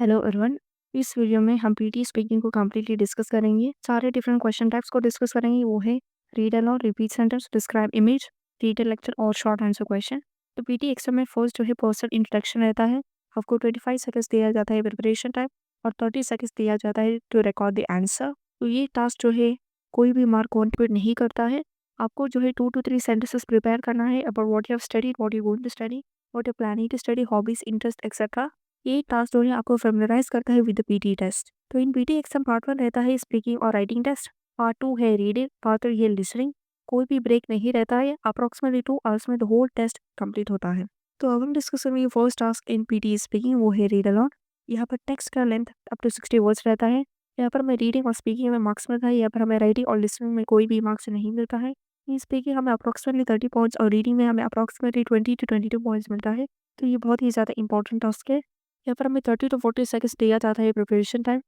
Hello everyone. इस video में हम पीटी स्पीकिंग को कम्प्लीटली डिस्कस करेंगे। सारे डिफरेंट क्वेश्चन टाइप्स को डिस्कस करेंगे। वो है read aloud, repeat sentence, describe image, detail lecture और शॉर्ट आंसर क्वेश्चन। तो पीटी एग्जाम में फर्स्ट जो है पर्सनल इंट्रोडक्शन रहता है। आपको 25 सेकंड्स दिया जाता है प्रिपरेशन टाइम और 30 सेकंड्स दिया जाता है टू रिकॉर्ड द आंसर। तो ये टास्क जो है कोई भी मार्क कॉन्ट्रीब्यूट नहीं करता है। आपको जो है 2 to 3 सेंटेंसेस प्रिपेयर करना है about what you have studied, what you going to study, what you planning to study, hobbies, interest etcetera. ये टास्क जो है आपको फेमिलराइज करता है विद पीटी टेस्ट। तो इन पीटी एग्जाम पार्ट 1 रहता है स्पीकिंग और राइटिंग टेस्ट, पार्ट 2 है रीडिंग, पार्ट 3 है लिसनिंग। कोई भी ब्रेक नहीं रहता है। अप्रोक्सीमेटली 2 आवर्स में द होल टेस्ट कंप्लीट होता है। तो अब हम डिस्कस करेंगे first task in PT speaking, वो है रीड अलाउड। यहाँ पर टेक्स्ट का लेंथ अप टू 60 वर्ड्स रहता है। यहाँ पर हमें रीडिंग और स्पीकिंग में मार्क्स मिलता है। यहाँ पर हमें राइटिंग और लिसनिंग में कोई भी मार्क्स नहीं मिलता है। इन स्पीकिंग हमें अप्रोक्सीमेटली 30 पॉइंट्स और रीडिंग में हमें अप्रोक्सीमेटली 20 to 22 पॉइंट्स मिलता है। तो ये बहुत ही ज़्यादा इंपॉर्टेंट टास्क है। यहाँ पर हमें 30 to 40 सेकंड्स दिया जाता है प्रिपरेशन टाइम।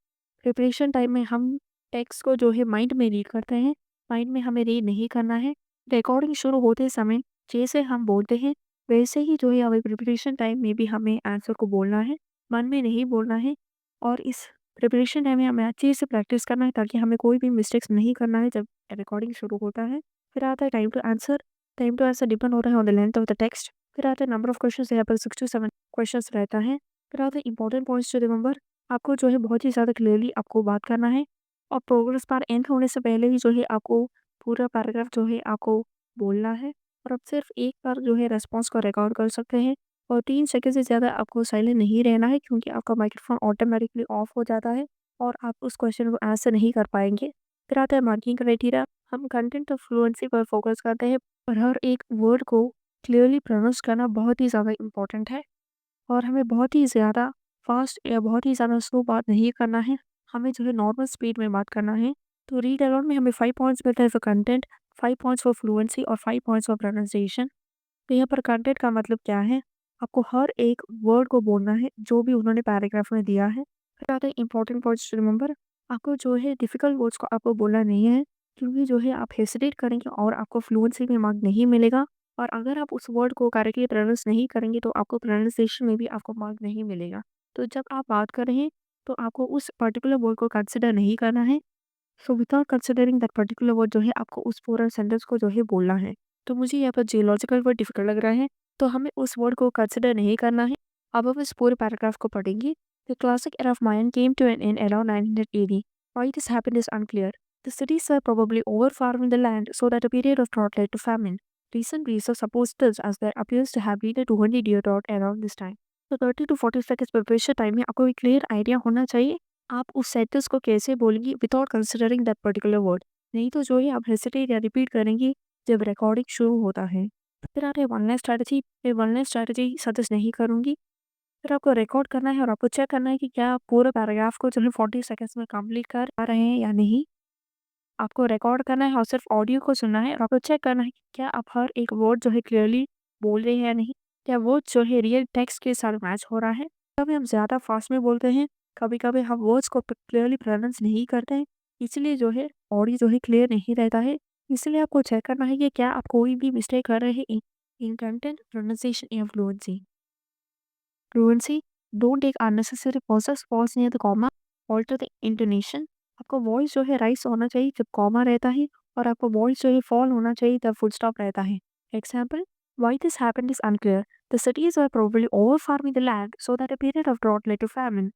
प्रिपरेशन टाइम में हम टेक्स्ट को जो है माइंड में रीड करते हैं। माइंड में हमें रीड नहीं करना है। रिकॉर्डिंग शुरू होते समय जैसे हम बोलते हैं वैसे ही जो है हमें प्रिपरेशन टाइम में भी हमें आंसर को बोलना है, मन में नहीं बोलना है। और इस प्रिपरेशन टाइम में हमें अच्छे से प्रैक्टिस करना है ताकि हमें कोई भी मिस्टेक्स नहीं करना है जब रिकॉर्डिंग शुरू होता है। फिर आता है time to answer. Time to answer depend हो रहा है on the length of the text. फिर आता है नंबर ऑफ क्वेश्चंस। यहाँ पर 6 to 7 क्वेश्चंस रहता है। फिर आता है इंपॉर्टेंट पॉइंट्स टू रिमेंबर। आपको जो है बहुत ही ज़्यादा क्लियरली आपको बात करना है और प्रोग्रेस बार एंड होने से पहले ही जो है आपको पूरा पैराग्राफ जो है आपको बोलना है। और आप सिर्फ एक बार जो है रेस्पॉन्स को रिकॉर्ड कर सकते हैं और 3 सेकंड से ज़्यादा आपको साइलेंट नहीं रहना है क्योंकि आपका माइक्रोफोन ऑटोमेटिकली ऑफ हो जाता है और आप उस क्वेश्चन को आंसर नहीं कर पाएंगे। फिर आता है मार्किंग क्राइटेरिया। हम कंटेंट ऑफ फ्लुएंसी पर फोकस करते हैं और हर एक वर्ड को क्लियरली प्रोनाउंस करना बहुत ही ज़्यादा इंपॉर्टेंट है। और हमें बहुत ही ज़्यादा फास्ट या बहुत ही ज़्यादा स्लो बात नहीं करना है। हमें जो है नॉर्मल स्पीड में बात करना है। तो रीड अलाउड में हमें 5 पॉइंट्स मिलता है for content, 5 points for fluency और 5 पॉइंट्स फॉर प्रोनाउंसिएशन। तो यहाँ पर कंटेंट का मतलब क्या है? आपको हर एक वर्ड को बोलना है जो भी उन्होंने पैराग्राफ में दिया है। फिर आता है इंपॉर्टेंट पॉइंट्स टू रिमेंबर। आपको जो है डिफिकल्ट वर्ड्स को आपको बोलना नहीं है क्योंकि जो है आप हेसिटेट करेंगे और आपको फ्लुएंसी में मार्क नहीं मिलेगा। और अगर आप उस वर्ड को करेक्टली प्रोनाउंस नहीं करेंगे तो आपको प्रोनाउंसिएशन में भी आपको मार्क नहीं मिलेगा। तो जब आप बात कर रहे हैं तो आपको उस पर्टिकुलर वर्ड को कंसिडर नहीं करना है। So without considering that particular word जो है आपको उस पूरा सेंटेंस को जो है बोलना है। तो मुझे यहाँ पर जियोलॉजिकल वर्ड डिफिकल्ट लग रहा है तो हमें उस वर्ड को कंसिडर नहीं करना है। अब हम इस पूरे पैराग्राफ को पढ़ेंगे। The classic era of Mayan came to an end around 900 AD. Why this happened is unclear. The cities were probably overfarming the land so that a period of drought led to famine. Recent research supports this as there appears to have been a 200-year drought around this time. तो 30 to 40 seconds preparation time में आपको एक clear idea होना चाहिए आप उस sentence को कैसे बोलेंगी without considering that particular word. नहीं तो जो है आप हेसिटेट या रिपीट करेंगी जब रिकॉर्डिंग शुरू होता है। फिर आ रहे वन लाइन स्ट्रैटेजी। मैं वन लाइन स्ट्रैटेजी सजेस्ट नहीं करूँगी। फिर आपको रिकॉर्ड करना है और आपको चेक करना है कि क्या आप पूरे पैराग्राफ को जो है 40 सेकंड्स में कंप्लीट कर पा रहे हैं या नहीं। आपको रिकॉर्ड करना है और सिर्फ ऑडियो को सुनना है और आपको चेक करना है कि क्या आप हर एक वर्ड जो है क्लियरली बोल रहे हैं या नहीं। क्या वर्ड जो है रियल टेक्स्ट के साथ मैच हो रहा है। कभी हम ज़्यादा फास्ट में बोलते हैं, कभी कभी हम वर्ड्स को क्लियरली प्रोनाउंस नहीं करते हैं, इसलिए जो है ऑडियो जो है क्लियर नहीं रहता है। इसलिए आपको चेक करना है कि क्या आप कोई भी मिस्टेक कर रहे हैं इन कंटेंट, प्रोनाउंसिएशन या fluency. Fluency, don't take unnecessary pauses, pause near the comma, alter the intonation. आपका वॉइस जो है राइस होना चाहिए जब कॉमा रहता है और आपका वॉइस जो है फॉल होना चाहिए जब फुल स्टॉप रहता है। Example, why this happened is unclear. The cities were probably over-farming the land so that a period of drought led to famine.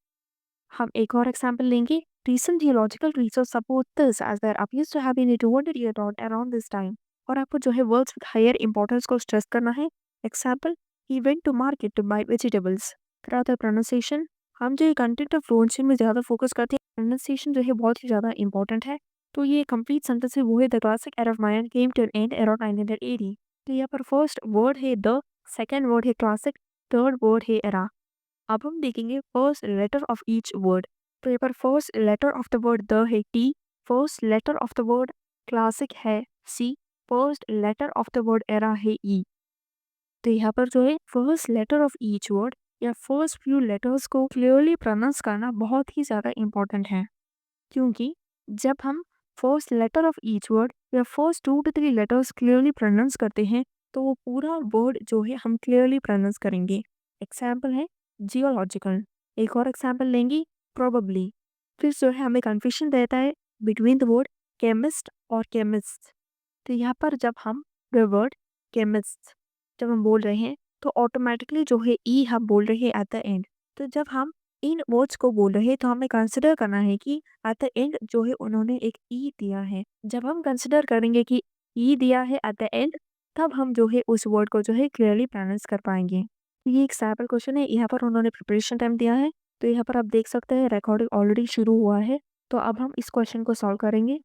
हम एक और एग्जाम्पल लेंगे। Recent geological research support this as there appears to have been a 200-year drought around this time. और आपको जो है words with higher importance को stress करना है। Example, he went to market to buy vegetables. फिर आता है प्रोनाउंसिएशन। हम जो कंटेंट और फ्लुएंसी में ज़्यादा फोकस करते हैं, प्रोनाउंसिएशन जो है बहुत ही ज़्यादा इंपॉर्टेंट है। तो ये कंप्लीट सेंटेंस है वो है the classic era of Mayan came to an end around 900 AD। तो यहाँ पर फर्स्ट वर्ड है द, सेकेंड वर्ड है क्लासिक, थर्ड वर्ड है एरा। अब हम देखेंगे first letter of each word. तो यहाँ पर first letter of the word the है T, first letter of the word classic है C, first letter of the word era है ई। तो यहाँ पर जो है first letter of each word या फर्स्ट फ्यू लेटर्स को क्लियरली प्रोनाउंस करना बहुत ही ज़्यादा इंपॉर्टेंट है क्योंकि जब हम first letter of each word या first 2 to 3 letters clearly pronounce करते हैं तो वो पूरा वर्ड जो है हम क्लियरली प्रोनाउंस करेंगे। एग्जाम्पल है जियोलॉजिकल। एक और एग्जाम्पल लेंगे, प्रोबेबली। फिर जो है हमें कन्फ्यूजन रहता है बिटवीन द वर्ड केमिस्ट और केमिस्ट। तो यहाँ पर जब हम द वर्ड केमिस्ट जब हम बोल रहे हैं तो ऑटोमेटिकली जो है ई हम बोल रहे हैं एट द एंड। तो जब हम इन वर्ड्स को बोल रहे हैं तो हमें कंसिडर करना है कि एट द एंड जो है उन्होंने एक ई दिया है। जब हम कंसिडर करेंगे कि ई दिया है एट द एंड, तब हम जो है उस वर्ड को जो है क्लियरली प्रोनाउंस कर पाएंगे। ये एक सैम्पल क्वेश्चन है, यहाँ पर उन्होंने प्रिपरेशन टाइम दिया है। तो यहाँ पर आप देख सकते हैं रिकॉर्डिंग ऑलरेडी शुरू हुआ है। तो अब हम इस क्वेश्चन को सॉल्व करेंगे।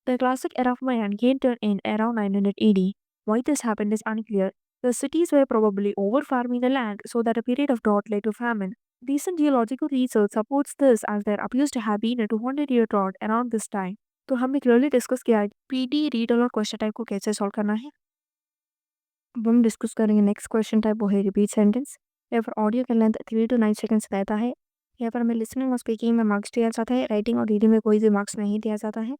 The classic era of Mayan came to an end around 900 AD. Why this happened is unclear. The cities were probably over-farming the land, so that a period of drought led to famine. Recent geological research supports this, as there appears to have been a 200-year drought around this time. तो हमने clearly discuss किया है PD reader और question type को कैसे solve करना है। अब हम डिस्कस करेंगे नेक्स्ट क्वेश्चन टाइप, वो है रिपीट सेंटेंस। यहाँ पर ऑडियो का लेंथ 3 to 9 सेकंड्स रहता है। यहाँ पर हमें लिसनिंग और स्पीकिंग में मार्क्स दिया जाता है, राइटिंग और रीडिंग में कोई भी मार्क्स नहीं दिया जाता है।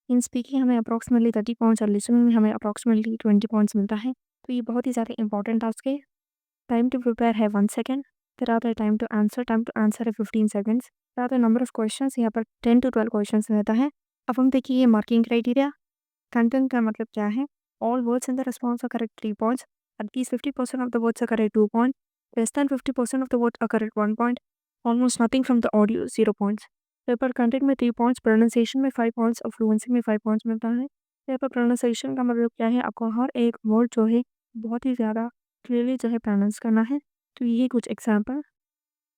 इन स्पीकिंग हमें अप्रॉक्सीमेटली 30 पॉइंट्स और लिसनिंग में हमें अप्रॉक्सीमेटली 20 पॉइंट्स मिलता है। तो ये बहुत ही ज़्यादा इंपॉर्टेंट टास्क है। टाइम टू प्रिपेयर है 1 सेकंड। फिर आता है टाइम टू आंसर है 15 सेकंड्स। फिर आता है नंबर ऑफ क्वेश्चंस, यहाँ पर 10 to 12 क्वेश्चंस रहता है। अब हम देखिए ये मार्किंग क्राइटेरिया। कंटेंट का मतलब क्या है? All words in the response are correct 3 points, at least 50% of the words are correct 2 point, less than 50% of the words are correct 1 point, almost nothing from the audio 0 points. Paper content में 3 points, pronunciation में 5 points और fluency में 5 points मिलता है। Paper pronunciation का मतलब क्या है? आपको हर एक वर्ड जो है बहुत ही ज़्यादा क्लियरली जो है प्रोनाउंस करना है। तो ये कुछ एग्जाम्पल।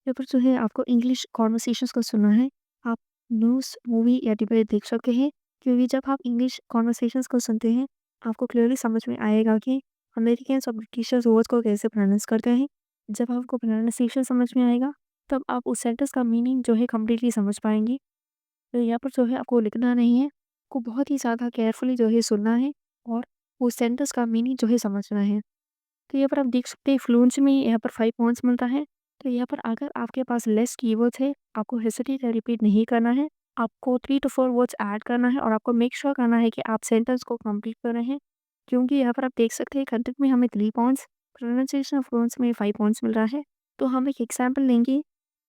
पेपर जो है आपको इंग्लिश कॉन्वर्सेशंस को सुनना है। आप न्यूज़, मूवी या डिबेट देख सकते हैं, क्योंकि जब आप इंग्लिश कॉन्वर्सेशंस को सुनते हैं, आपको क्लियरली समझ में आएगा कि अमेरिकन्स और ब्रिटिशर्स वर्ड्स को कैसे प्रोनाउंस करते हैं। जब आपको प्रोनाउंसिएशन समझ में आएगा, तब आप उस सेंटेंस का मीनिंग जो है कंप्लीटली समझ पाएंगे। तो यहाँ पर जो है आपको लिखना नहीं है, आपको बहुत ही ज़्यादा केयरफुली जो है सुनना है और उस सेंटेंस का मीनिंग जो है समझना है। तो यहाँ पर आप देख सकते हैं फ्लुएंसी में यहाँ पर 5 पॉइंट्स मिलता है। तो यहाँ पर अगर आपके पास लेस कीवर्ड्स है, आपको हेसिटेट या रिपीट नहीं करना है। आपको 3 to 4 वर्ड्स ऐड करना है और आपको मेक श्योर करना है कि आप सेंटेंस को कंप्लीट कर रहे हैं। क्योंकि यहाँ पर आप देख सकते हैं कंटेंट में हमें 3 पॉइंट्स, प्रोनाउंसिएशन और फ्लुएंसी में 5 पॉइंट्स मिल रहा है। तो हम एक एग्जाम्पल लेंगे।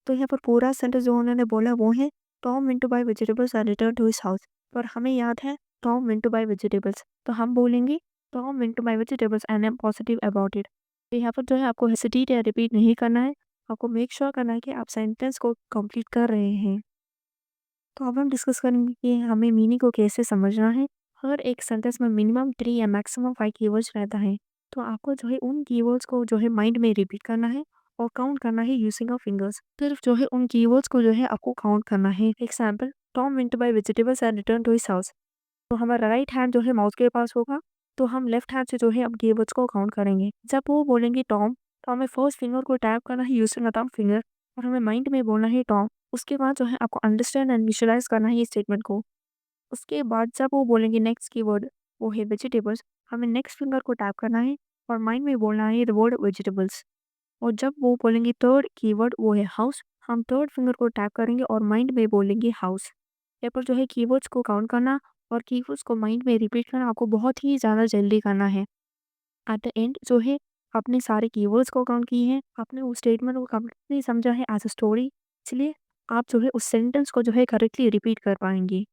तो यहाँ पर पूरा सेंटेंस जो उन्होंने बोला वो है, Tom went to buy vegetables and returned to his house। पर हमें याद है Tom went to buy vegetables, तो हम बोलेंगे Tom went to buy vegetables and I'm positive about it। तो यहाँ पर जो है आपको हेसिटेट या रिपीट नहीं करना है, आपको मेक श्योर करना है कि आप सेंटेंस को कंप्लीट कर रहे हैं। तो अब हम डिस्कस करेंगे कि हमें मीनिंग को कैसे समझना है। हर एक सेंटेंस में मिनिमम 3 या मैक्सिमम 5 कीवर्ड्स रहता है। तो आपको जो है उन कीवर्ड्स को जो है माइंड में रिपीट करना है और काउंट करना है यूजिंग ऑफ फिंगर्स। सिर्फ जो है उन कीवर्ड्स को जो है आपको काउंट करना है। Example, Tom went to buy vegetables and return to his house. तो हमारा राइट हैंड जो है माउस के पास होगा, तो हम लेफ्ट हैंड से जो है अब कीवर्ड्स को काउंट करेंगे। जब वो बोलेंगे टॉम, तो हमें फर्स्ट फिंगर को टैप करना है यूजिंग अ थंब फिंगर और हमें माइंड में बोलना है टॉम। उसके बाद जो है आपको अंडरस्टैंड एंड विजुअलाइज करना है ये स्टेटमेंट को। उसके बाद जब वो बोलेंगे नेक्स्ट कीवर्ड, वो है वेजिटेबल्स, हमें नेक्स्ट फिंगर को टैप करना है और माइंड में बोलना है द वर्ड वेजिटेबल्स। और जब वो बोलेंगे थर्ड कीवर्ड, वो है हाउस, हम थर्ड फिंगर को टैप करेंगे और माइंड में बोलेंगे हाउस। यहाँ पर जो है कीवर्ड्स को काउंट करना और कीवर्ड्स को माइंड में रिपीट करना आपको बहुत ही ज़्यादा जल्दी करना है। एट द एंड जो है आपने सारे कीवर्ड्स को काउंट किए हैं, आपने उस स्टेटमेंट को कंप्लीटली समझा है एज अ स्टोरी, इसलिए आप जो है उस सेंटेंस को जो है करेक्टली रिपीट कर पाएंगे।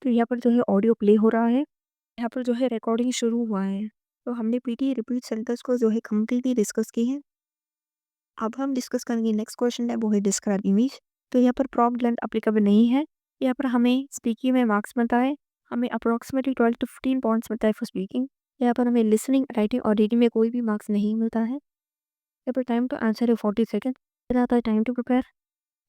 तो यहाँ पर जो है ऑडियो प्ले हो रहा है, यहाँ पर जो है रिकॉर्डिंग शुरू हुआ है। तो हमने पीटी रिपीट सेंटेंस को जो है कम्प्लीटली डिस्कस की है। अब हम डिस्कस करेंगे नेक्स्ट क्वेश्चन है, वो है डिस्क्राइब इमेज। तो यहाँ पर प्रॉम्प्ट लेंथ एप्लीकेबल नहीं है। यहाँ पर हमें स्पीकिंग में मार्क्स मिलता है, हमें अप्रॉक्सीमेटली 12 to 15 पॉइंट्स मिलता है फॉर स्पीकिंग। यहाँ पर हमें लिसनिंग, राइटिंग और रीडिंग में कोई भी मार्क्स नहीं मिलता है। यहाँ पर टाइम टू आंसर है 40 सेकेंड। फिर आता है time to prepare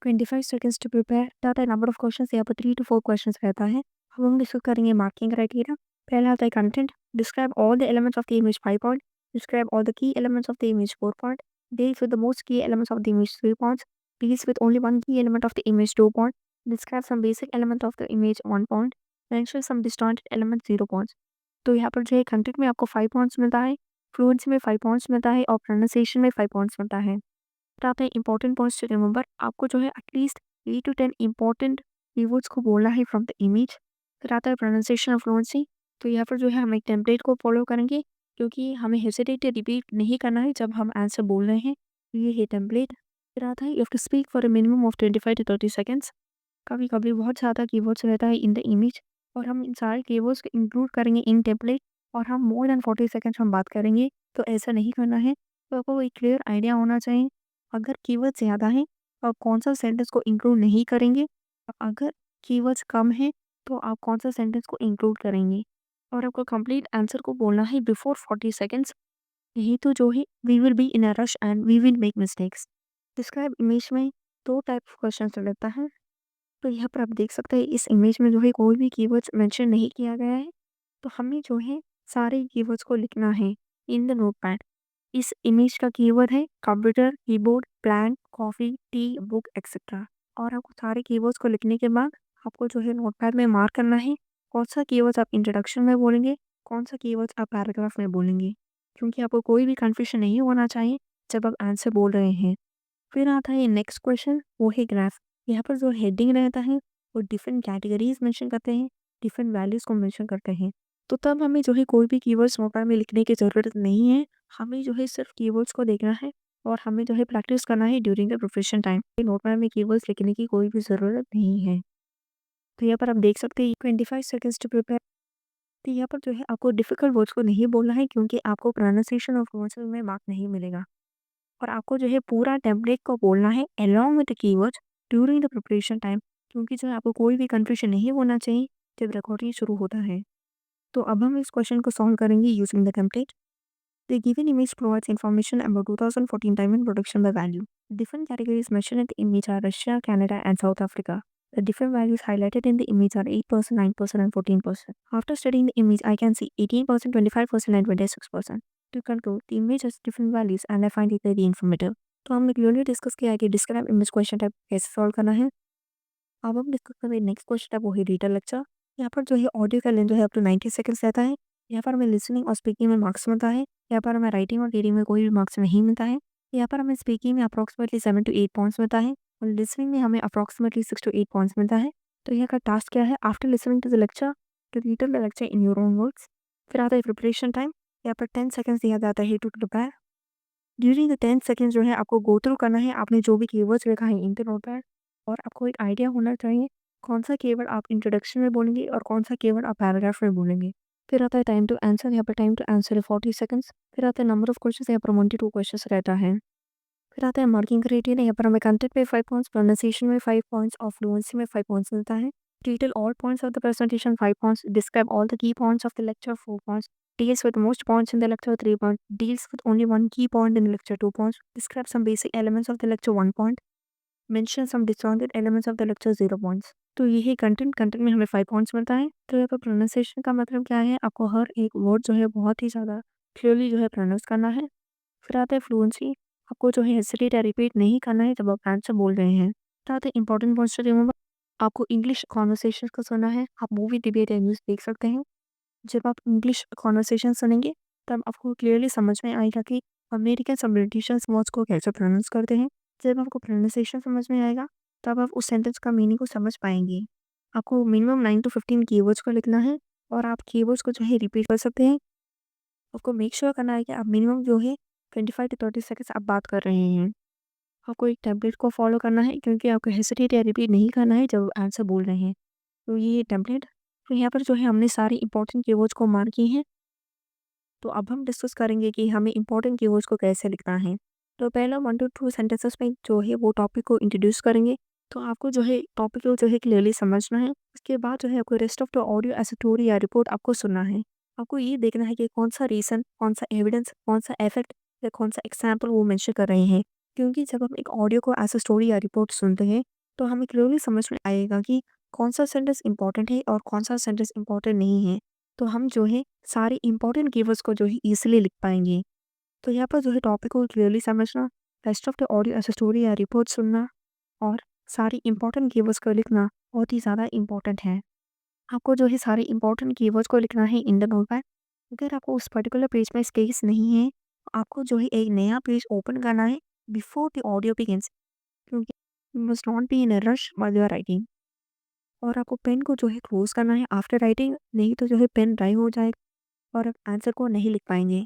25 seconds to prepare. फिर आता है नंबर ऑफ क्वेश्चन, यहाँ पर 3 to 4 क्वेश्चन रहता है। अब हम डिस्कस करेंगे मार्किंग क्राइटेरिया। पहला आता है content, describe all the elements of the image 5 point, describe all the key elements of the image 4 point, deals with the most key elements of the image 3 points, deals with only one key element of the image 2 points, describe some basic element of the image 1 point, mention some disjointed element 0 points। तो यहाँ पर जो है content में आपको 5 points मिलता है, fluency में 5 पॉइंट्स मिलता है और प्रोनाउंसिएशन में 5 पॉइंट्स मिलता है। फिर आता है इंपॉर्टेंट पॉइंट्स टू रिमेंबर, आपको जो है एटलीस्ट 8 to 10 इंपॉर्टेंट कीवर्ड्स को बोलना है फ्रॉम द इमेज। फिर आता है प्रोनाउंसिएशन और फ्लुएंसी। तो यहाँ पर जो है हम एक टेम्पलेट को फॉलो करेंगे, क्योंकि हमें हेसिटेट या रिपीट नहीं करना है जब हम आंसर बोल रहे हैं। ये है टेम्पलेट। फिर आता है you have to speak for a minimum of 25 to 30 seconds. कभी-कभी बहुत ज़्यादा कीवर्ड्स रहता है इन द इमेज और हम इन सारे कीवर्ड्स को इंक्लूड करेंगे इन टेम्पलेट और हम मोर देन 40 सेकंड्स हम बात करेंगे, तो ऐसा नहीं करना है। तो आपको एक क्लियर आइडिया होना चाहिए, अगर कीवर्ड्स ज़्यादा हैं तो आप कौन-सा सेंटेंस को इंक्लूड नहीं करेंगे, अगर कीवर्ड्स कम हैं तो आप कौन-सा सेंटेंस को इंक्लूड करेंगे और आपको कंप्लीट आंसर को बोलना है बिफोर 40 सेकंड्स। यही तो जो है we will be in a rush and we will make mistakes. Describe image में 2 टाइप ऑफ क्वेश्चंस रहता है। तो यहाँ पर आप देख सकते हैं इस इमेज में जो है कोई भी कीवर्ड्स मेंशन नहीं किया गया है। तो हमें जो है सारे कीवर्ड्स को लिखना है इन द नोटपैड। इस इमेज का कीवर्ड है computer, keyboard, plant, coffee, T, book etcetera. और आपको सारे कीवर्ड्स को लिखने के बाद आपको जो है नोटपैड में मार्क करना है कौन सा कीवर्ड्स आप इंट्रोडक्शन में बोलेंगे, कौन सा कीवर्ड्स आप पैराग्राफ में बोलेंगे। क्योंकि आपको कोई भी कन्फ्यूजन नहीं होना चाहिए जब आप आंसर बोल रहे हैं। फिर आता है नेक्स्ट क्वेश्चन, वो है ग्राफ। यहाँ पर जो हेडिंग रहता है वो डिफरेंट कैटेगरीज मेंशन करते हैं, डिफरेंट वैल्यूज़ को मेंशन करते हैं। तो तब हमें जो है कोई भी कीवर्ड्स नोटपैड में लिखने की ज़रूरत नहीं है। हमें जो है सिर्फ कीवर्ड्स को देखना है और हमें जो है प्रैक्टिस करना है during the profession time. Notepad में कीवर्ड्स लिखने की कोई भी ज़रूरत नहीं है। तो यहाँ पर आप देख सकते हैं 25 सेकंड्स टू प्रिपेयर। तो यहाँ पर जो है आपको डिफिकल्ट वर्ड्स को नहीं बोलना है क्योंकि आपको प्रोनाउंसिएशन और फ्लुएंसी में मार्क नहीं मिलेगा। और आपको जो है पूरा टेम्पलेट को बोलना है along with the keywords during the preparation time, क्योंकि जो है आपको कोई भी कन्फ्यूजन नहीं होना चाहिए जब रिकॉर्डिंग शुरू होता है। तो अब हम इस क्वेश्चन को सॉल्व करेंगे using the template. The given image provides information about 2014 diamond production by value. Different categories mentioned in the image are Russia, Canada, and South Africa. The different values highlighted in the image are 8%, 9%, and 14%. After studying the image, I can see 18%, 25%, and 26%. To conclude, the image has different values and I find it very informative. तो हमने clearly discuss किया है कि describe image question type कैसे solve करना है। अब हम डिस्कस करें नेक्स्ट क्वेश्चन टाइप, वो है रीडर लेक्चर। यहाँ पर जो है ऑडियो का लेंथ जो है अप टू 90 सेकंड्स रहता है। यहाँ पर हमें लिसनिंग और स्पीकिंग में मार्क्स मिलता है। यहाँ पर हमें राइटिंग और रीडिंग में कोई भी मार्क्स नहीं मिलता है। यहाँ पर हमें स्पीकिंग में अप्रॉक्सीमेटली 7 to 8 पॉइंट्स मिलता है और लिसनिंग में हमें अप्रॉक्सीमेटली 6 to 8 पॉइंट्स मिलता है। तो यहाँ का टास्क क्या है, after listening to the lecture to read the lecture in your own words. फिर आता है प्रिपरेशन टाइम। यहाँ पर 10 सेकंड्स दिया जाता है to prepare. During the 10 seconds जो है आपको गो थ्रू करना है आपने जो भी कीवर्ड्स लिखा है इन द नोटपैड और आपको एक आइडिया होना चाहिए कौन सा कीवर्ड आप इंट्रोडक्शन में बोलेंगे और कौन सा कीवर्ड आप पैराग्राफ में बोलेंगे। फिर आता है टाइम टू आंसर। यहाँ पर टाइम टू आंसर है 40 सेकंड्स। फिर आता है नंबर ऑफ क्वेश्चंस। यहाँ पर 1 to 2 क्वेश्चंस रहता है। फिर आता है मार्किंग क्राइटेरिया। यहाँ पर हमें कंटेंट में 5 पॉइंट्स, प्रोनाउंसिएशन में 5 पॉइंट्स और फ्लुएंसी में 5 पॉइंट्स मिलता है। Detail all points of the presentation 5 points. Describe all the key points of the lecture 4 points. Deals with most points in the lecture 3 points. Deals with only one key point in the lecture 2 points. Describe some basic elements of the lecture 1 point. Mention some disjointed elements of the lecture 0 points. तो ये है content में हमें 5 points मिलता है। तो यहाँ पर प्रोनाउंसिएशन का मतलब क्या है, आपको हर एक वर्ड जो है बहुत ही ज़्यादा क्लियरली जो है प्रोनाउंस करना है। फिर आता है फ्लुएंसी। आपको जो है हेसिटेट या रिपीट नहीं करना है जब आप आंसर बोल रहे हैं। फिर आता है इंपॉर्टेंट पॉइंट्स टू रिमेंबर। आपको इंग्लिश कॉन्वर्सेशन को सुनना है। आप मूवी, डिबेट या न्यूज़ देख सकते हैं। जब आप इंग्लिश कॉन्वर्सेशन सुनेंगे तब आपको क्लियरली समझ में आएगा कि अमेरिकन और ब्रिटिशर्स वर्ड्स को कैसे प्रोनाउंस करते हैं। जब आपको प्रोनाउंसिएशन समझ में आएगा तब आप उस सेंटेंस का मीनिंग को समझ पाएंगे। आपको मिनिमम 9 to 15 कीवर्ड्स को लिखना है और आप कीवर्ड्स को जो है रिपीट कर सकते हैं। आपको मेक श्योर करना है कि आप मिनिमम जो है 25 to 30 सेकंड्स आप बात कर रहे हैं। आपको एक टेम्पलेट को फॉलो करना है क्योंकि आपको हेसिटेट या रिपीट नहीं करना है जब आंसर बोल रहे हैं। तो ये टेम्पलेट। तो यहाँ पर जो है हमने सारे इंपॉर्टेंट कीवर्ड्स को मार्क किए हैं। तो अब हम डिस्कस करेंगे कि हमें इंपॉर्टेंट कीवर्ड्स को कैसे लिखना है। तो पहला 1 to 2 सेंटेंसेस में जो है वो टॉपिक को इंट्रोड्यूस करेंगे। तो आपको जो है टॉपिक को जो है क्लियरली समझना है। उसके बाद जो है आपको rest of the audio as a story या रिपोर्ट आपको सुनना है। आपको ये देखना है कि कौन सा रीज़न, कौन सा एविडेंस, कौन सा इफेक्ट या कौन सा एग्जाम्पल वो मेंशन कर रहे हैं। क्योंकि जब हम एक ऑडियो को एज अ स्टोरी या रिपोर्ट सुनते हैं तो हमें क्लियरली समझ में आएगा कि कौन सा सेंटेंस इंपॉर्टेंट है और कौन सा सेंटेंस इंपॉर्टेंट नहीं है। तो हम जो है सारे इंपॉर्टेंट कीवर्ड्स को जो है ईज़िली लिख पाएँगे। तो यहाँ पर जो है टॉपिक को क्लियरली समझना, rest of the audio as a story या रिपोर्ट सुनना और सारी इंपॉर्टेंट कीवर्ड्स को लिखना बहुत ही ज़्यादा इंपॉर्टेंट है। आपको जो है सारे इंपॉर्टेंट कीवर्ड्स को लिखना है इन द नोटपैड। अगर आपको उस पर्टिकुलर पेज में स्पेस नहीं है, आपको जो है एक नया पेज ओपन करना है बिफोर द ऑडियो बिगिंस, क्योंकि you must not be in a rush while you are writing. और आपको पेन को जो है क्लोज़ करना है आफ्टर राइटिंग, नहीं तो जो है पेन ड्राई हो जाएगा और आप आंसर को नहीं लिख पाएँगे।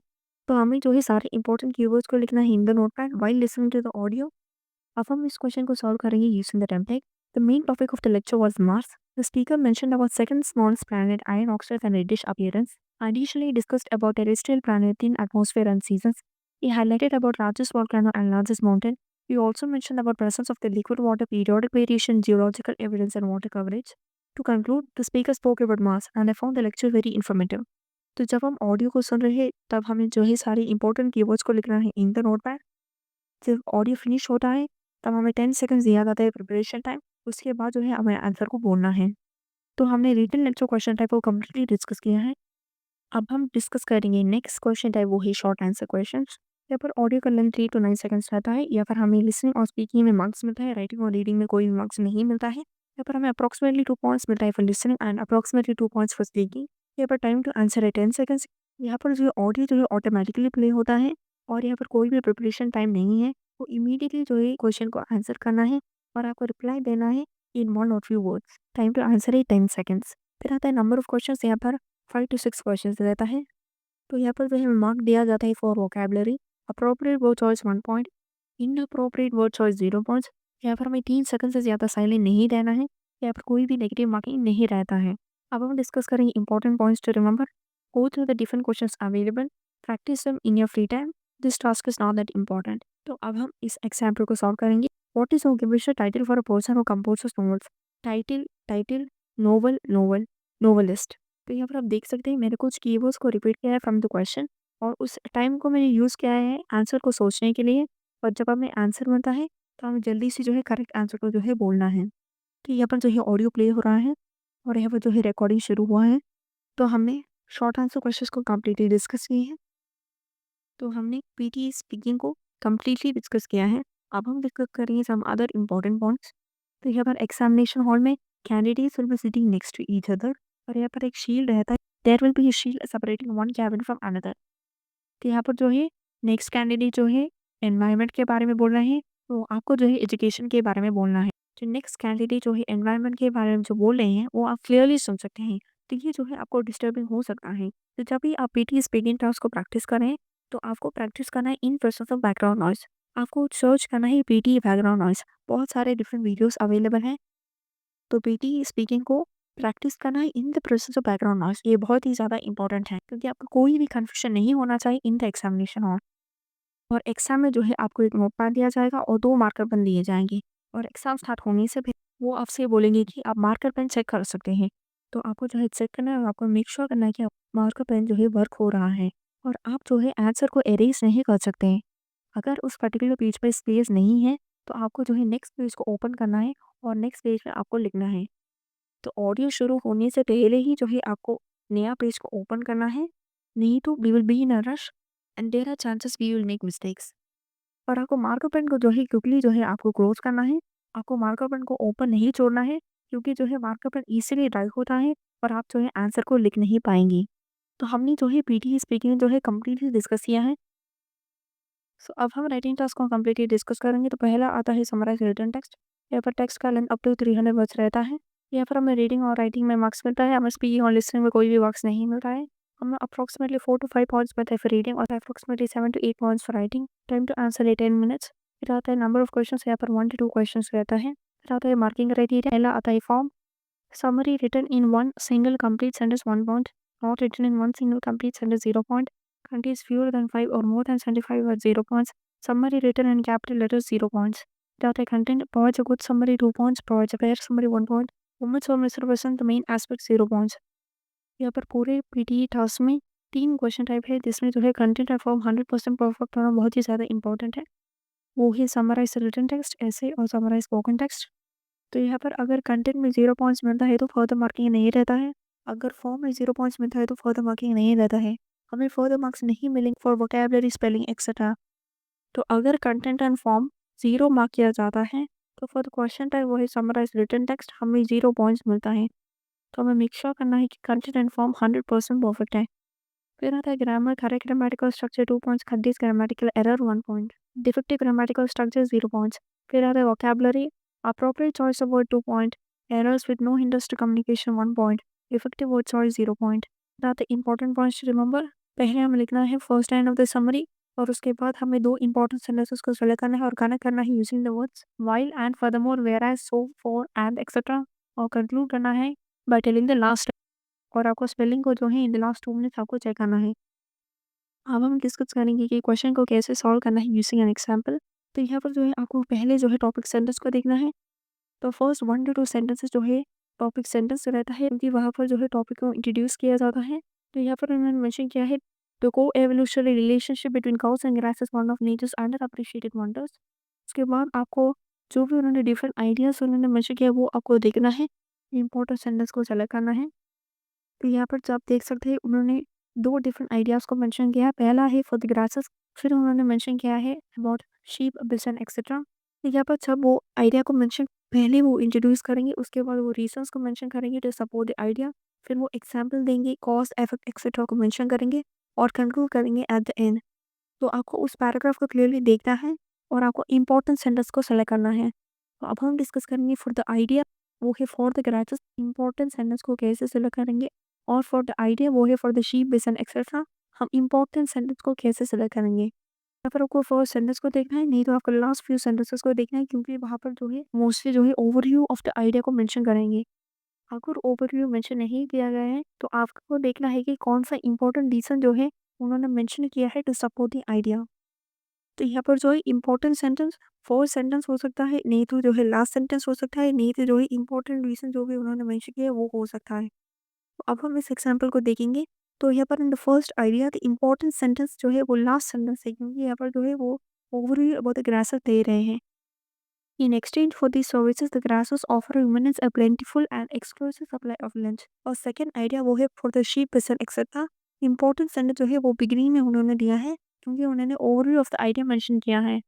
तो हमें जो है सारे इंपॉर्टेंट कीवर्ड्स को लिखना है in the notepad while listening to the audio. अब हम इस क्वेश्चन को सॉल्व करेंगे using the template. The main topic of the lecture was Mars. The speaker mentioned about second smallest planet iron oxide and reddish appearance. Additionally discussed about terrestrial planet in atmosphere and seasons. He highlighted about largest volcano and largest mountain. He also mentioned about presence of the liquid water, periodic variation, geological evidence and water coverage. To conclude, the speaker spoke about Mars and I found the lecture very informative. तो जब हम audio को सुन रहे हैं तब हमें जो है सारी इंपॉर्टेंट कीवर्ड्स को लिखना है इन द नोटपैड। जब ऑडियो फिनिश होता है तब हमें 10 सेकंड्स दिया जाता है प्रिपरेशन टाइम। उसके बाद जो है हमें आंसर को बोलना है। तो हमने रिटन लेक्चर क्वेश्चन टाइप को कम्प्लीटली डिस्कस किया है। अब हम डिस्कस करेंगे नेक्स्ट क्वेश्चन टाइप, वो है शॉर्ट आंसर क्वेश्चंस। यहाँ पर ऑडियो का लेंथ 3 to 9 सेकंड्स रहता है। या फिर हमें लिसनिंग और स्पीकिंग में मार्क्स मिलता है, राइटिंग और रीडिंग में कोई भी मार्क्स नहीं मिलता है। यहाँ पर हमें अप्रॉक्सीमेटली 2 पॉइंट्स मिलता है for listening and approximately 2 points for speaking. यहाँ पर टाइम टू आंसर है 10 सेकंड्स। यहाँ पर जो ऑडियो जो है ऑटोमेटिकली प्ले होता है और यहाँ पर कोई भी प्रिपरेशन टाइम नहीं है। तो इमीडिएटली जो है क्वेश्चन को आंसर करना है और आपको रिप्लाई देना है in 1 or 2 words. Time to answer है 10 सेकंड्स। फिर आता है नंबर ऑफ क्वेश्चंस। यहाँ पर 5 to 6 क्वेश्चंस रहता है। तो यहाँ पर जो है मार्क दिया जाता है for vocabulary. Appropriate word choice 1 point, inappropriate word choice 0 points. यहाँ पर हमें 3 सेकंड से ज़्यादा साइलेंट नहीं रहना है। यहाँ पर कोई भी नेगेटिव मार्किंग नहीं रहता है। अब हम डिस्कस करेंगे important points to remember. Go through the different questions available, practice them in your free time. This task is not that important. तो अब हम इस एग्जाम्पल को सॉल्व करेंगे। What is vocabulary title for a person who composes novels? Title, title, novel, novel, novelist. तो यहाँ पर आप देख सकते हैं मैंने कुछ कीवर्ड्स को रिपीट किया है फ्रॉम द क्वेश्चन और उस टाइम को मैंने यूज़ किया है आंसर को सोचने के लिए। और जब हमें आंसर मिलता है तो हमें जल्दी से जो है करेक्ट आंसर को जो है बोलना है। तो यहाँ पर जो है ऑडियो प्ले हो रहा है और यहाँ पर जो है रिकॉर्डिंग शुरू हुआ है। तो हमने शॉर्ट आंसर क्वेश्चंस को कम्प्लीटली डिस्कस किए हैं। तो हमने पीटी स्पीकिंग को कम्प्लीटली डिस्कस किया है। अब हम डिस्कस करेंगे सम अदर इम्पॉर्टेंट पॉइंट्स। तो यहाँ पर एग्जामिनेशन हॉल में candidates will be sitting next to each other और यहाँ पर एक शील्ड रहता है। There will be a shield separating one cabin from another. तो यहाँ पर जो है नेक्स्ट कैंडिडेट जो है एनवायरनमेंट के बारे में बोल रहे हैं, तो आपको जो है एजुकेशन के बारे में बोलना है। जो नेक्स्ट कैंडिडेट जो है एनवायरनमेंट के बारे में जो बोल रहे हैं वो आप क्लियरली सुन सकते हैं। तो ये जो है आपको डिस्टर्बिंग हो सकता है। तो जब भी आप पीटी स्पीकिंग टास्क को प्रैक्टिस करें तो आपको प्रैक्टिस करना है in presence of background noise. आपको सर्च करना है पीटी बैकग्राउंड नॉइस। बहुत सारे डिफरेंट वीडियोस अवेलेबल हैं। तो पीटी स्पीकिंग को प्रैक्टिस करना है in the presence of background noise. ये बहुत ही ज़्यादा इंपॉर्टेंट है क्योंकि आपको कोई भी कन्फ्यूजन नहीं होना चाहिए इन द एग्जामिनेशन हॉल। और एग्जाम में जो है आपको एक नोटपैड दिया जाएगा और 2 मार्कर पेन दिए जाएंगे और एग्जाम स्टार्ट होने से पहले वो आपसे बोलेंगे कि आप मार्कर पेन चेक कर सकते हैं। तो आपको जो है चेक करना है और आपको मेक श्योर करना है कि मार्कर पेन जो है वर्क हो रहा है और आप जो है आंसर को एरेज नहीं कर सकते हैं। अगर उस पर्टिकुलर पेज पर स्पेस नहीं है तो आपको जो है नेक्स्ट पेज को ओपन करना है और नेक्स्ट पेज में आपको लिखना है। तो ऑडियो शुरू होने से पहले ही जो है आपको नया पेज को ओपन करना है, नहीं तो we will be in a rush and there are chances we will make mistakes. और आपको मार्कर पेन को जो है क्विकली जो है आपको क्लोज करना है। आपको मार्कर पेन को ओपन नहीं छोड़ना है क्योंकि जो है मार्कर पेन इजीली ड्राई होता है और आप जो है आंसर को लिख नहीं पाएंगी। तो हमने जो है पीटी स्पीकिंग जो है कम्प्लीटली डिस्कस किया है। सो अब हम राइटिंग टास्क को कम्प्लीटली डिस्कस करेंगे। तो पहला आता है समराइज रिटन टेक्स्ट। यहाँ पर टेक्स्ट का लेंथ अप टू 300 वर्ड्स रहता है। यहाँ पर हमें रीडिंग और राइटिंग में मार्क्स मिलता है, हमें स्पीकिंग और लिसनिंग में कोई भी मार्क्स नहीं मिलता है। हमें अप्रॉक्सीमेटली 4 to 5 पॉइंट्स मिलता है फॉर रीडिंग और approximately 7 to 8 points for writing. Time to answer है 10 मिनट्स। फिर आता है नंबर ऑफ क्वेश्चन, यहाँ पर 1 to 2 क्वेश्चन रहता है। फिर आता है मार्किंग क्राइटेरिया। पहला आता है form summary written in one single complete sentence 1 point, not written in one single complete sentence 0 point, contains fewer than 5 or more than 75 words 0 points, summary written in capital letters 0 points. Data content provides a good summary 2 points, provides a fair summary 1 point, omits or misrepresents the main aspects 0 points. यहाँ पर पूरे PT task में 3 question type है जिसमें जो है content और form 100% perfect होना बहुत ही ज़्यादा इंपॉर्टेंट है। वो ही समराइज रिटन टेक्स्ट, ऐसे और समराइज स्पोकन टेक्स्ट। तो यहाँ पर अगर कंटेंट में 0 पॉइंट्स मिलता है तो फर्दर मार्किंग नहीं रहता है। अगर फॉर्म में 0 पॉइंट्स मिलता है तो फर्दर मार्किंग नहीं रहता है। हमें फर्दर मार्क्स नहीं मिलेंगे फॉर वोकैबुलरी, स्पेलिंग एक्सेट्रा। तो अगर कंटेंट एंड फॉर्म 0 मार्क किया जाता है तो फॉर द क्वेश्चन टाइप वो है समराइज रिटन टेक्स्ट, हमें 0 पॉइंट्स मिलता है। तो हमें मेक श्योर करना है कि कंटेंट एंड फॉर्म 100% परफेक्ट है। फिर आता है grammar, correct grammatical structure 2 points, contains grammatical error 1 point, defective grammatical structure 0 points. फिर आता है vocabulary, appropriate choice of word 2 point, errors with no hindrance to communication 1 point, effective word choice 0 point. Now the important points to remember, पहले हमें लिखना है first line of the summary, और उसके बाद हमें 2 इंपॉर्टेंट सेंटेंसेस को सेलेक्ट करना है और कनेक्ट करना है using the words while and furthermore, whereas, so, for and etcetera और कंक्लूड करना है बाय टेलिंग द लास्ट और आपको स्पेलिंग को जो है इन द लास्ट 2 मिनट्स आपको चेक करना है। अब हम डिस्कस करेंगे कि क्वेश्चन को कैसे सॉल्व करना है यूजिंग एन एग्जांपल। तो यहाँ पर जो है आपको पहले जो है टॉपिक सेंटेंस को देखना है। तो फर्स्ट 1 टू 2 सेंटेंसेस जो है टॉपिक सेंटेंस रहता है क्योंकि वहाँ पर जो है टॉपिक को इंट्रोड्यूस किया जाता है। तो यहाँ पर उन्होंने मेंशन किया है the co-evolutionary relationship between cows and grass is one of nature's underappreciated wonders. उसके बाद आपको जो भी उन्होंने डिफरेंट आइडियाज़ उन्होंने मेंशन किया वो आपको देखना है। इम्पोर्टेंट सेंटेंस को सेलेक्ट करना है। तो यहाँ पर जो आप देख सकते हैं उन्होंने 2 डिफरेंट आइडियाज़ को मेंशन किया है। पहला है फॉर द ग्रासेस, फिर उन्होंने मेंशन किया है अबाउट शीप, बिसन एक्सेट्रा। तो यहाँ पर जब वो आइडिया को मेंशन पहले वो इंट्रोड्यूस करेंगे, उसके बाद वो रीज़न्स को मेंशन करेंगे टू सपोर्ट द आइडिया, फिर वो एग्जांपल देंगे, कॉज़, इफेक्ट एक्सेट्रा को मेंशन करेंगे और कंक्लूड करेंगे एट द एंड। तो आपको उस पैराग्राफ को क्लियरली देखना है और आपको इम्पोर्टेंट सेंटेंस को सेलेक्ट करना है। तो अब हम डिस्कस करेंगे फॉर द आइडिया, वो है for the grasses, important sentence को कैसे सेलेक्ट करेंगे और फॉर द आइडिया वो है for the sheep, bison etcetera. हम इम्पोर्टेंट सेंटेंस को कैसे सेलेक्ट करेंगे? यहाँ पर आपको फर्स्ट सेंटेंस को देखना है, नहीं तो आपको लास्ट फ्यू सेंटेंसेस को देखना है क्योंकि वहाँ पर जो है मोस्टली जो है ओवरव्यू ऑफ द आइडिया को मेंशन करेंगे। अगर ओवरव्यू मेंशन नहीं किया गया है तो आपको देखना है कि कौन सा इम्पोर्टेंट रीज़न जो है उन्होंने मेंशन किया है टू सपोर्ट द आइडिया। तो यहाँ पर जो है इम्पोर्टेंट सेंटेंस फर्स्ट सेंटेंस हो सकता है, नहीं तो जो है लास्ट सेंटेंस हो सकता है, नहीं तो जो है इम्पोर्टेंट रीज़न जो भी उन्होंने मेंशन किया है वो हो सकता है। तो अब हम इस एग्जाम्पल को देखेंगे। तो यहाँ पर in the first idea the important sentence जो है वो लास्ट सेंटेंस है क्योंकि यहाँ पर जो है वो ओवरव्यू अबाउट द ग्रासेस दे रहे हैं। In exchange for these services, the grasses offer humans a plentiful and exclusive supply of lunch. और सेकेंड आइडिया वो है for the sheep, bison etcetera. Important sentence जो है वो बिगिनिंग में उन्होंने दिया है क्योंकि उन्होंने overview of the idea mention किया है।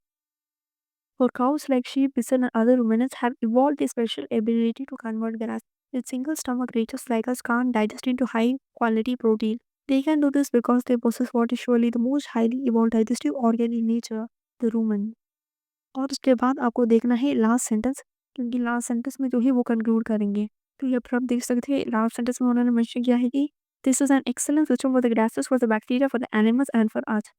For cows like sheep, bison, and other ruminants have evolved a special ability to convert grass. With single stomach creatures like us can't digest into high quality protein. They can do this because they possess what is surely the most highly evolved digestive organ in nature, the rumen. और उसके बाद आपको देखना है last sentence क्योंकि last sentence में जो है वो कंक्लूड करेंगे। तो यहाँ पर आप देख सकते हैं लास्ट सेंटेंस में उन्होंने मेंशन किया है कि this is an excellent system for the grasses, for the bacteria, for the animals and for us.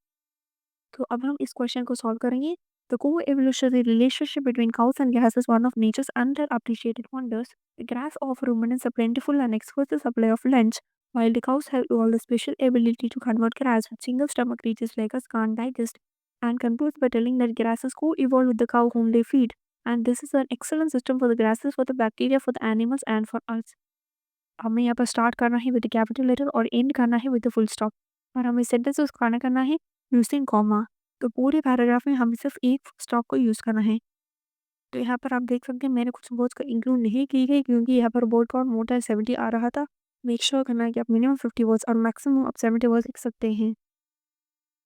तो अब हम इस क्वेश्चन को सॉल्व करेंगे। The co-evolutionary relationship between cows and grass is one of nature's underappreciated wonders. The grass offer ruminants a plentiful and exclusive supply of lunch, while the cows have evolved a special ability to convert grass which single stomach creatures like us can't digest, and concludes by telling that grasses co-evolve with the cow whom they feed. And this is an excellent system for the grasses, for the bacteria, for the animals, and for us. हमें यहाँ पर start करना है with capital letter और and करना है with full stop और हमें सेंटेंसेस को करना है यूजिंग कॉमा। तो पूरे पैराग्राफ में हमें सिर्फ एक फुल स्टॉप को यूज़ करना है। तो यहाँ पर आप देख सकते हैं मैंने कुछ वर्ड्स को इंक्लूड नहीं की गई क्योंकि यहाँ पर बोर्ड काउंट मोर देन 70 आ रहा था। मेक श्योर करना है कि आप मिनिमम 50 वर्ड्स और मैक्सिमम आप 70 वर्ड्स लिख सकते हैं।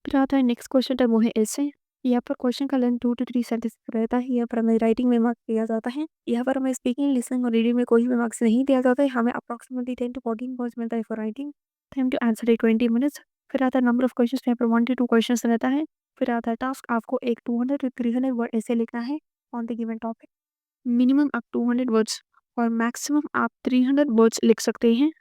फिर आता है नेक्स्ट क्वेश्चन है वो है ऐसे। यहाँ पर क्वेश्चन का लेंथ 2 to 3 सेंटेंस रहता है। यहाँ पर हमें राइटिंग में मार्क्स दिया जाता है। यहाँ पर हमें स्पीकिंग, लिसनिंग और रीडिंग में कोई भी मार्क्स नहीं दिया जाता है। हमें अप्रॉक्सिमेटली 10 to 14 वर्ड्स मिलता है for writing. Time to answer है 20 मिनट्स। फिर आता है नंबर ऑफ क्वेश्चन, यहाँ पर 1 to 2 क्वेश्चन रहता है। फिर आता है टास्क, आपको एक 200 to 300 वर्ड ऐसे लिखना है on the given topic. Minimum आप 200 वर्ड्स और मैक्सिमम आप 300 वर्ड्स लिख सकते हैं।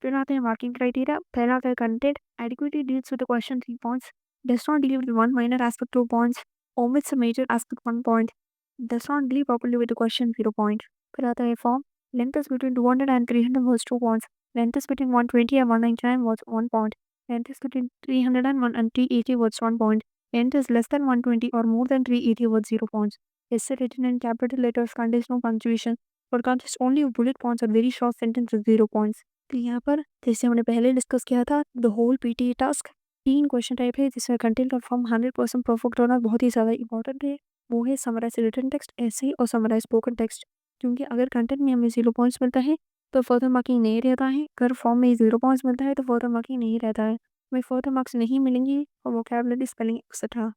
फिर आते हैं मार्किंग क्राइटेरिया। पहला आता है content, adequately deals with the question 3 points, does not deal with one minor aspect 2 points, omits a major aspect 1 point, does not deal properly with the question 0 point. फिर आता है form, length is between 200 and 300 words 2 points, length is between 120 and 199 words 1 point, length is between 301 and 380 words 1 point, length is less than 120 और more than 380 words 0 points. Essay written in capital letters contains no punctuation or contains only bullet points or very short sentence with 0 points. तो यहाँ पर जैसे हमने पहले discuss किया था the whole PT task 3 question type है जिसमें कंटेंट और फॉर्म 100% परफेक्ट होना बहुत ही ज़्यादा इंपॉर्टेंट है। वो है समराइज रिटन टेक्स्ट, ऐसे और समराइज स्पोकन टेक्स्ट। क्योंकि अगर कंटेंट में हमें 0 पॉइंट्स मिलता है तो फर्दर मार्किंग नहीं रहता है। अगर फॉर्म में 0 पॉइंट्स मिलता है तो फर्दर मार्किंग नहीं रहता है। हमें फर्दर मार्क्स नहीं मिलेंगी और वोकैबुलरी, स्पेलिंग एक्सेट्रा।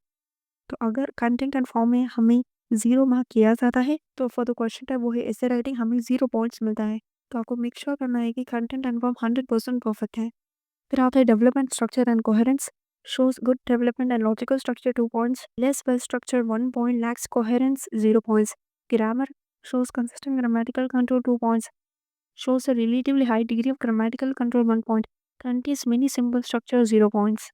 तो अगर कंटेंट एंड फॉर्म में हमें 0 मार्क किया जाता है तो फॉर द क्वेश्चन टाइप वो है ऐसे राइटिंग हमें 0 पॉइंट्स मिलता है। तो आपको मेक श्योर करना है कि कंटेंट एंड फॉर्म 100% परफेक्ट है। फिर आता है development, structure and coherence, shows good development and logical structure 2 points, less well structure 1 point, lakhs coherence 0 points, grammar shows consistent grammatical control 2 points, shows a relatively high degree of grammatical control 1 point, contains many simple structure 0 points.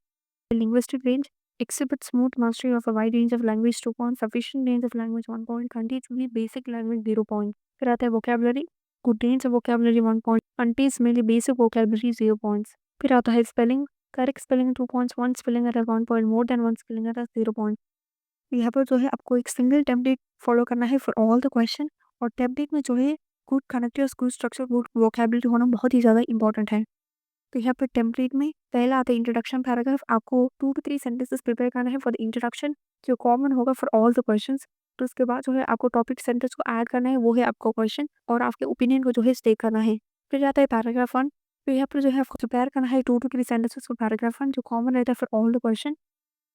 The linguistic range exhibit smooth mastery of a wide range of language 2 points, sufficient range of language 1 point, contains only basic language 0 point. फिर आता है vocabulary, good range of vocabulary 1 point, contains mainly basic vocabulary 0 points. फिर आता है spelling, correct spelling 2 points, one spelling error 1 point, more than one spelling error 0 point. यहाँ पर जो है आपको एक सिंगल टेम्पलेट फॉलो करना है फॉर ऑल द क्वेश्चन, और टेम्पलेट में जो है good connectors, good structure, good vocabulary होना बहुत ही ज़्यादा इंपॉर्टेंट है। तो यहाँ पर टेम्पलेट में पहला आता है इंट्रोडक्शन पैराग्राफ, आपको 2 to 3 सेंटेंसेस प्रिपेयर करना है फॉर द इंट्रोडक्शन, जो कॉमन होगा फॉर ऑल द क्वेश्चंस। तो उसके बाद जो है आपको टॉपिक सेंटेंस को ऐड करना है, वो है आपका क्वेश्चन, और आपके ओपिनियन को जो है स्टेक करना है। फिर आता है पैराग्राफ 1, तो यहाँ पर जो है आपको प्रिपेयर करना है 2 to 3 सेंटेंसेस फॉर पैराग्राफ 1, जो कॉमन रहता है फॉर ऑल द क्वेश्चन,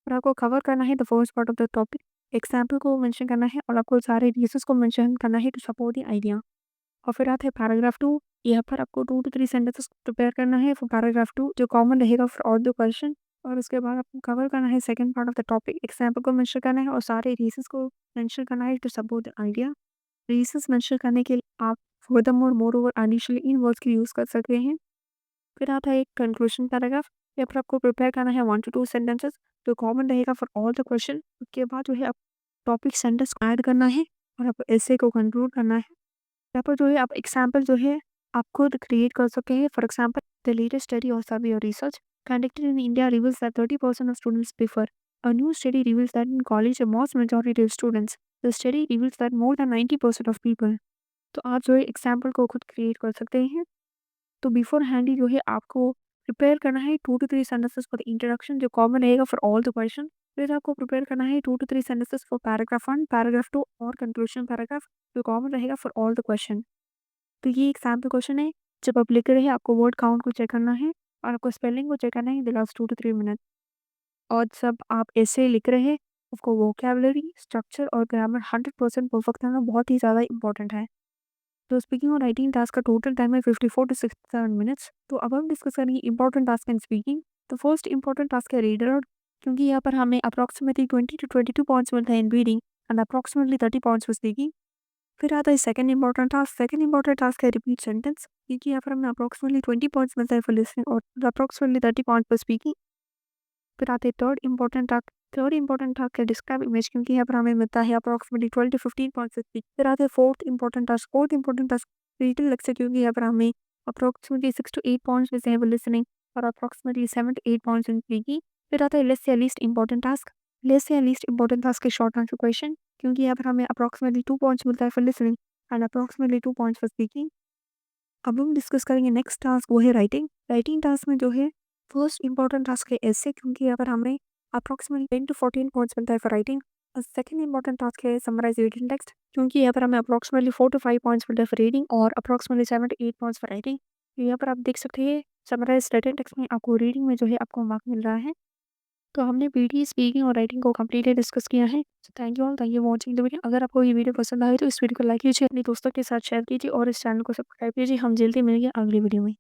और आपको कवर करना है the first part of the topic, example को मेंशन करना है, और आपको सारे रीजंस को मेंशन करना है टू सपोर्ट द आइडिया। और फिर आता है पैराग्राफ 2, यहाँ पर आपको 2 to 3 सेंटेंसेस प्रिपेयर करना है फॉर पैराग्राफ 2, जो कॉमन रहेगा फॉर ऑल द क्वेश्चन, और उसके बाद आपको कवर करना है second part of the topic, example को मेंशन करना है, और सारे रीजंस को मेंशन करना है to support the idea. Reasons mention करने के लिए आप furthermore, moreover, additionally in words की यूज़ कर सकते हैं। फिर आता है एक कंक्लूजन पैराग्राफ, यहाँ पर आपको प्रिपेयर करना है 1 to 2 सेंटेंसेस, जो कॉमन रहेगा फॉर ऑल द क्वेश्चन। उसके बाद जो है आप टॉपिक सेंटेंस को ऐड करना है, और आप ऐसे को कंक्लूड करना है। यहाँ पर जो है आप एग्जाम्पल जो है आप खुद क्रिएट कर सकते हैं। For example, the latest study और सर्वे और research conducted in India reveals that 30% of students prefer a new study reveals that in college a most majority of students the study reveals that more than 90% of people. तो आप जो है example को खुद create कर सकते हैं। तो बिफोर हैंड ही जो है आपको प्रिपेयर करना है 2 to 3 sentences for the introduction, जो कॉमन रहेगा फॉर ऑल द क्वेश्चन। फिर आपको प्रिपेयर करना है 2 to 3 sentences for paragraph 1, paragraph 2 और कंक्लूजन पैराग्राफ, जो कॉमन रहेगा फॉर ऑल द क्वेश्चन। तो ये एग्जाम्पल क्वेश्चन है, जब आप लिख रहे हैं आपको वर्ड काउंट को चेक करना है, और आपको स्पेलिंग को चेक करना है in the last 2 to 3 minute. और जब आप ऐसे लिख रहे हैं, आपको वोकेबलरी, स्ट्रक्चर और ग्रामर 100% परफेक्ट करना बहुत ही ज़्यादा इंपॉर्टेंट है। तो स्पीकिंग और राइटिंग टास्क का टोटल टाइम है 54 to 67 मिनट्स। तो अब हम डिस्कस करेंगे इंपॉर्टेंट टास्क इन स्पीकिंग। तो फर्स्ट इंपॉर्टेंट टास्क है रीडर आउट, क्योंकि यहाँ पर हमें अप्रॉक्सीमेटली 20 to 22 पॉइंट्स मिलते हैं इन reading and approximately 30 points for speaking. फिर आता है सेकंड इंपॉर्टेंट टास्क है रिपीट सेंटेंस, क्योंकि यहाँ पर हमें अप्रॉक्सीमेटली 20 पॉइंट्स मिलता है फॉर लिसनिंग और अप्रॉक्सीमेटली 30 पॉइंट्स फॉर स्पीकिंग। फिर आते हैं थर्ड इंपॉर्टेंट टास्क है डिस्क्राइब इमेज, क्योंकि यहाँ पर हमें मिलता है approximately 12 to 15 points for speaking. फिर आते हैं fourth important task reading lecture, क्योंकि यहाँ पर हमें अप्रॉक्सीमेटली 6 to 8 पॉइंट्स मिलते हैं फॉर लिसनिंग और approximately 7 to 8 points in speaking. फिर आता है लेस या लीस्ट इंपॉर्टेंट टास्क के शॉर्ट आंसर क्वेश्चन, क्योंकि यहाँ पर हमें अप्रॉक्सीमेटली 2 पॉइंट्स मिलता है for listening and approximately 2 points for speaking. अब हम डिस्कस करेंगे नेक्स्ट टास्क, वो है राइटिंग टास्क में जो है फर्स्ट इंपॉर्टेंट टास्क है एसे, क्योंकि यहाँ पर हमें अप्रॉक्सीमेटली 10 to 14 पॉइंट्स मिलता है फॉर राइटिंग। और सेकंड इंपॉर्टेंट टास्क है समराइज रीडिंग टेक्स्ट, क्योंकि यहाँ पर हमें अप्रॉक्सीमेटली 4 to 5 पॉइंट्स मिलता है फॉर रीडिंग और approximately 7 to 8 points for writing. यहाँ पर आप देख सकते हैं समराइज रीडिंग टेक्स्ट में आपको रीडिंग में जो है आपको मार्क मिल रहा है। तो हमने पीटी स्पीकिंग और राइटिंग को कम्प्लीटली डिस्कस किया है। Thank you watching the video. अगर आपको ये वीडियो पसंद आए तो इस वीडियो को लाइक कीजिए, अपने दोस्तों के साथ शेयर कीजिए और इस चैनल को सब्सक्राइब कीजिए। हम जल्दी मिलेंगे अगली वीडियो में।